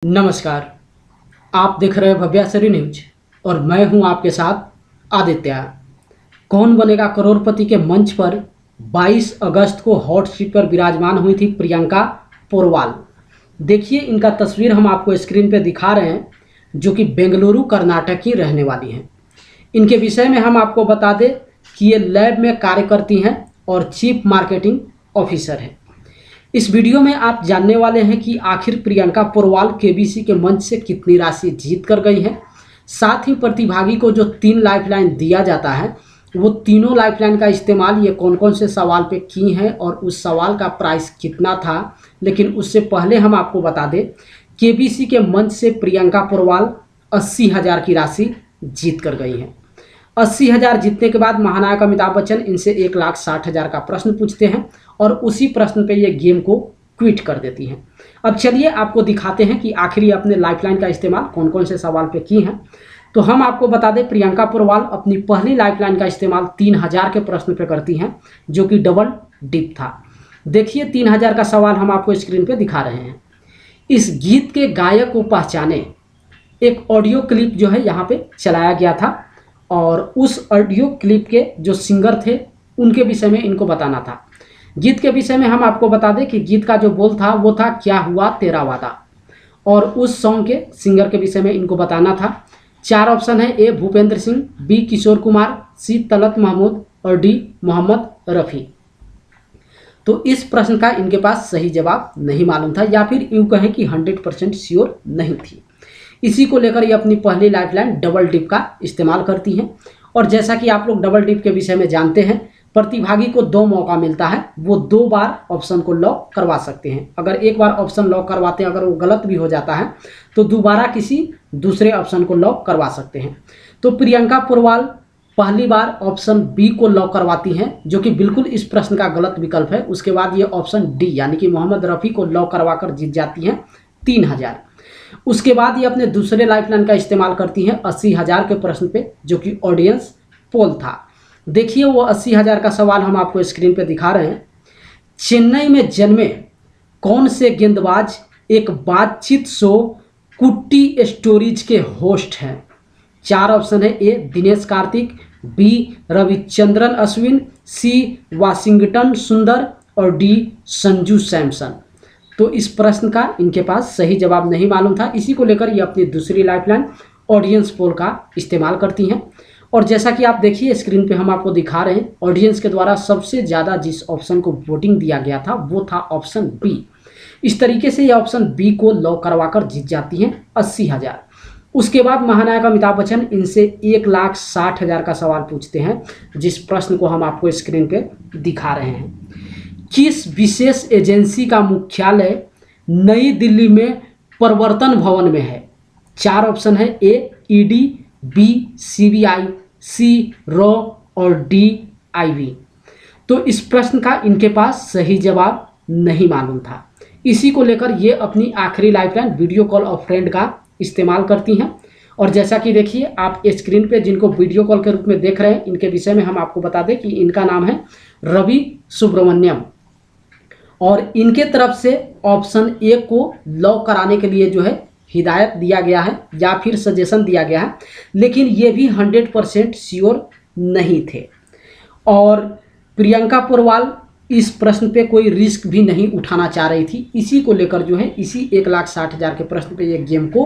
नमस्कार। आप देख रहे हैं भव्यासरी न्यूज और मैं हूं आपके साथ आदित्य। कौन बनेगा करोड़पति के मंच पर 22 अगस्त को हॉट सीट पर विराजमान हुई थी प्रियंका पोरवाल। देखिए, इनका तस्वीर हम आपको स्क्रीन पे दिखा रहे हैं, जो कि बेंगलुरु कर्नाटक की रहने वाली हैं। इनके विषय में हम आपको बता दें कि ये लैब में कार्य करती हैं और चीफ मार्केटिंग ऑफिसर हैं। इस वीडियो में आप जानने वाले हैं कि आखिर प्रियंका पोरवाल केबीसी के मंच से कितनी राशि जीत कर गई है। साथ ही प्रतिभागी को जो 3 लाइफलाइन दिया जाता है, वो तीनों लाइफलाइन का इस्तेमाल ये कौन कौन से सवाल पे की हैं और उस सवाल का प्राइस कितना था। लेकिन उससे पहले हम आपको बता दें, केबीसी के मंच से प्रियंका पोरवाल 80,000 की राशि जीत कर गई हैं। 80,000 जीतने के बाद महानायक अमिताभ बच्चन इनसे 1,60,000 का प्रश्न पूछते हैं और उसी प्रश्न पे ये गेम को क्विट कर देती हैं। अब चलिए आपको दिखाते हैं कि आखिर ये अपने लाइफलाइन का इस्तेमाल कौन कौन से सवाल पे की हैं। तो हम आपको बता दें, प्रियंका पोरवाल अपनी पहली लाइफलाइन का इस्तेमाल 3,000 के प्रश्न पे करती हैं, जो कि डबल डिप था। देखिए, 3,000 का सवाल हम आपको स्क्रीन पे दिखा रहे हैं। इस गीत के गायक को पहचाने, एक ऑडियो क्लिप जो है यहाँ पे चलाया गया था और उस ऑडियो क्लिप के जो सिंगर थे उनके विषय में इनको बताना था। गीत के विषय में हम आपको बता दें कि गीत का जो बोल था वो था, क्या हुआ तेरा वादा, और उस सॉन्ग के सिंगर के विषय में इनको बताना था। 4 ऑप्शन है, ए भूपेंद्र सिंह, बी किशोर कुमार, सी तलत महमूद और डी मोहम्मद रफ़ी। तो इस प्रश्न का इनके पास सही जवाब नहीं मालूम था, या फिर यूँ कहें कि 100% श्योर नहीं थी। इसी को लेकर ये अपनी पहली लाइफलाइन डबल डिप का इस्तेमाल करती हैं। और जैसा कि आप लोग डबल डिप के विषय में जानते हैं, प्रतिभागी को 2 मौका मिलता है, वो 2 बार ऑप्शन को लॉक करवा सकते हैं। अगर एक बार ऑप्शन लॉक करवाते हैं, अगर वो गलत भी हो जाता है तो दोबारा किसी दूसरे ऑप्शन को लॉक करवा सकते हैं। तो प्रियंका पोरवाल पहली बार ऑप्शन बी को लॉक करवाती हैं, जो कि बिल्कुल इस प्रश्न का गलत विकल्प है। उसके बाद ये ऑप्शन डी यानी कि मोहम्मद रफ़ी को लॉक करवाकर जीत जाती हैं 3,000। उसके बाद ये अपने दूसरे लाइफलाइन का इस्तेमाल करती हैं 80,000 के प्रश्न पे, जो कि ऑडियंस पोल था। देखिए, वो 80,000 का सवाल हम आपको स्क्रीन पे दिखा रहे हैं। चेन्नई में जन्मे कौन से गेंदबाज एक बातचीत शो कुट्टी स्टोरीज के होस्ट हैं। 4 ऑप्शन है, ए दिनेश कार्तिक, बी रविचंद्रन अश्विन, सी वाशिंगटन सुंदर और डी संजू सैमसन। तो इस प्रश्न का इनके पास सही जवाब नहीं मालूम था। इसी को लेकर ये अपनी दूसरी लाइफलाइन ऑडियंस पोल का इस्तेमाल करती हैं। और जैसा कि आप देखिए स्क्रीन पे हम आपको दिखा रहे हैं, ऑडियंस के द्वारा सबसे ज़्यादा जिस ऑप्शन को वोटिंग दिया गया था वो था ऑप्शन बी। इस तरीके से ये ऑप्शन बी को लॉक करवाकर जीत जाती हैं 80,000। उसके बाद महानायक अमिताभ बच्चन इनसे 1,60,000 का सवाल पूछते हैं, जिस प्रश्न को हम आपको स्क्रीन पे दिखा रहे हैं। किस विशेष एजेंसी का मुख्यालय नई दिल्ली में प्रवर्तन भवन में है। 4 ऑप्शन है, ए ईडी, बी सीबीआई, सी रॉ और डी आईवी। तो इस प्रश्न का इनके पास सही जवाब नहीं मालूम था। इसी को लेकर ये अपनी आखिरी lifeline video call of friend का इस्तेमाल करती हैं। और जैसा कि देखिए आप स्क्रीन पे जिनको वीडियो कॉल के रूप में देख रहे हैं, इनके विषय में हम आपको बता दें कि इनका नाम है रवि सुब्रमण्यम, और इनके तरफ से ऑप्शन ए को लॉक कराने के लिए जो है हिदायत दिया गया है या फिर सजेशन दिया गया है, लेकिन ये भी 100% श्योर नहीं थे। और प्रियंका पोरवाल इस प्रश्न पे कोई रिस्क भी नहीं उठाना चाह रही थी। इसी को लेकर जो है इसी 1,60,000 के प्रश्न पे ये गेम को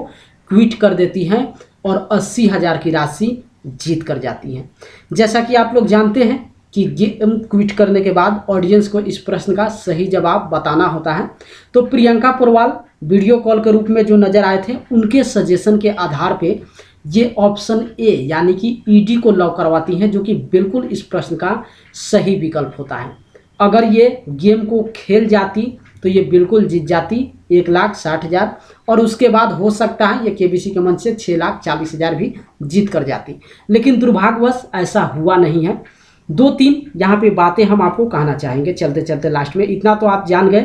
क्विट कर देती हैं और 80,000 की राशि जीत कर जाती हैं। जैसा कि आप लोग जानते हैं कि गेम क्विट करने के बाद ऑडियंस को इस प्रश्न का सही जवाब बताना होता है। तो प्रियंका पोरवाल वीडियो कॉल के रूप में जो नज़र आए थे, उनके सजेशन के आधार पे ये ऑप्शन ए यानी कि ईडी को लॉक करवाती हैं, जो कि बिल्कुल इस प्रश्न का सही विकल्प होता है। अगर ये गेम को खेल जाती तो ये बिल्कुल जीत जाती 1,60,000, और उसके बाद हो सकता है ये केबीसी के मंच से 6,40,000 भी जीत कर जाती। लेकिन दुर्भाग्यवश ऐसा हुआ नहीं है। 2-3 यहाँ पे बातें हम आपको कहना चाहेंगे चलते चलते लास्ट में। इतना तो आप जान गए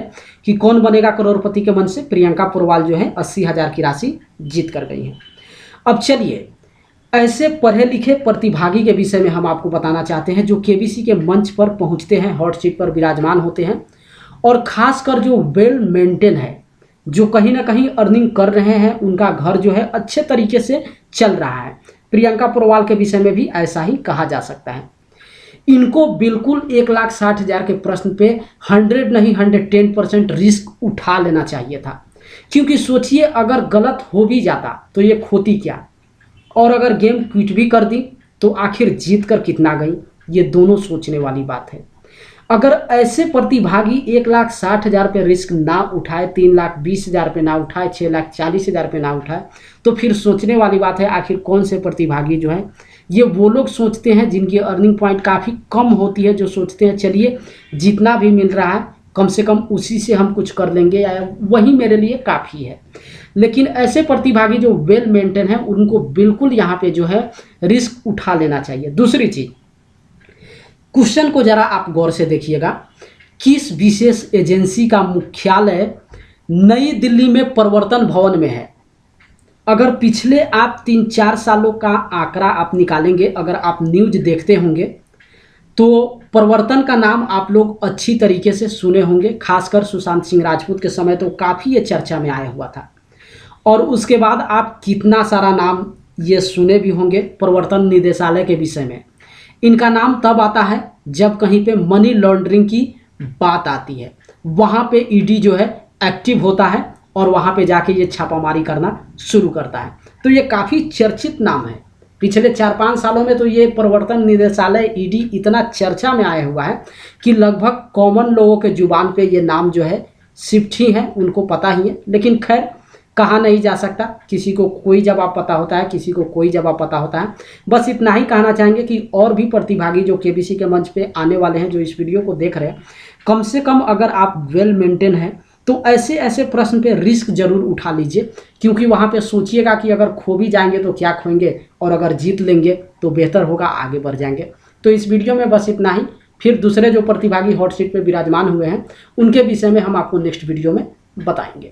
कि कौन बनेगा करोड़पति के मंच से प्रियंका पोरवाल जो है 80,000 की राशि जीत कर गई हैं। अब चलिए ऐसे पढ़े लिखे प्रतिभागी के विषय में हम आपको बताना चाहते हैं, जो केबीसी के मंच पर पहुंचते हैं, हॉट सीट पर विराजमान होते हैं, और खासकर जो वेल मेंटेन है, जो कहीं ना कहीं अर्निंग कर रहे हैं, उनका घर जो है अच्छे तरीके से चल रहा है। प्रियंका पोरवाल के विषय में भी ऐसा ही कहा जा सकता है। इनको बिल्कुल 1,60,000 के प्रश्न पे 100 नहीं 110% रिस्क उठा लेना चाहिए था, क्योंकि सोचिए अगर गलत हो भी जाता तो ये खोती क्या, और अगर गेम क्विट भी कर दी तो आखिर जीत कर कितना गई, ये दोनों सोचने वाली बात है। अगर ऐसे प्रतिभागी 1,60,000 पे रिस्क ना उठाए, 3,20,000 पे ना उठाए, 6,40,000 पे ना उठाए, तो फिर सोचने वाली बात है आखिर कौन से प्रतिभागी जो हैं, ये वो लोग सोचते हैं जिनकी अर्निंग पॉइंट काफ़ी कम होती है, जो सोचते हैं चलिए जितना भी मिल रहा है कम से कम उसी से हम कुछ कर लेंगे या वही मेरे लिए काफ़ी है। लेकिन ऐसे प्रतिभागी जो वेल मेंटेन हैं, उनको बिल्कुल यहाँ पे जो है रिस्क उठा लेना चाहिए। दूसरी चीज़, क्वेश्चन को जरा आप गौर से देखिएगा, किस विशेष एजेंसी का मुख्यालय नई दिल्ली में प्रवर्तन भवन में है। अगर पिछले आप 3-4 सालों का आंकड़ा आप निकालेंगे, अगर आप न्यूज देखते होंगे तो प्रवर्तन का नाम आप लोग अच्छी तरीके से सुने होंगे, खासकर सुशांत सिंह राजपूत के समय तो काफ़ी ये चर्चा में आया हुआ था। और उसके बाद आप कितना सारा नाम ये सुने भी होंगे प्रवर्तन निदेशालय के विषय में। इनका नाम तब आता है जब कहीं पे मनी लॉन्ड्रिंग की बात आती है, वहाँ पे ईडी जो है एक्टिव होता है और वहाँ पे जाके ये छापामारी करना शुरू करता है। तो ये काफ़ी चर्चित नाम है। पिछले 4-5 सालों में तो ये प्रवर्तन निदेशालय ईडी इतना चर्चा में आया हुआ है कि लगभग कॉमन लोगों के जुबान पे ये नाम जो है शिफ्ट ही है, उनको पता ही है। लेकिन खैर कहा नहीं जा सकता, किसी को कोई जवाब पता होता है, किसी को कोई जवाब पता होता है। बस इतना ही कहना चाहेंगे कि और भी प्रतिभागी जो केबीसी के मंच पे आने वाले हैं, जो इस वीडियो को देख रहे हैं, कम से कम अगर आप वेल मेंटेन हैं तो ऐसे ऐसे प्रश्न पे रिस्क जरूर उठा लीजिए, क्योंकि वहाँ पे सोचिएगा कि अगर खो भी जाएंगे तो क्या खोएंगे, और अगर जीत लेंगे तो बेहतर होगा, आगे बढ़ जाएंगे। तो इस वीडियो में बस इतना ही। फिर दूसरे जो प्रतिभागी हॉट सीट पे विराजमान हुए हैं उनके विषय में हम आपको नेक्स्ट वीडियो में बताएंगे।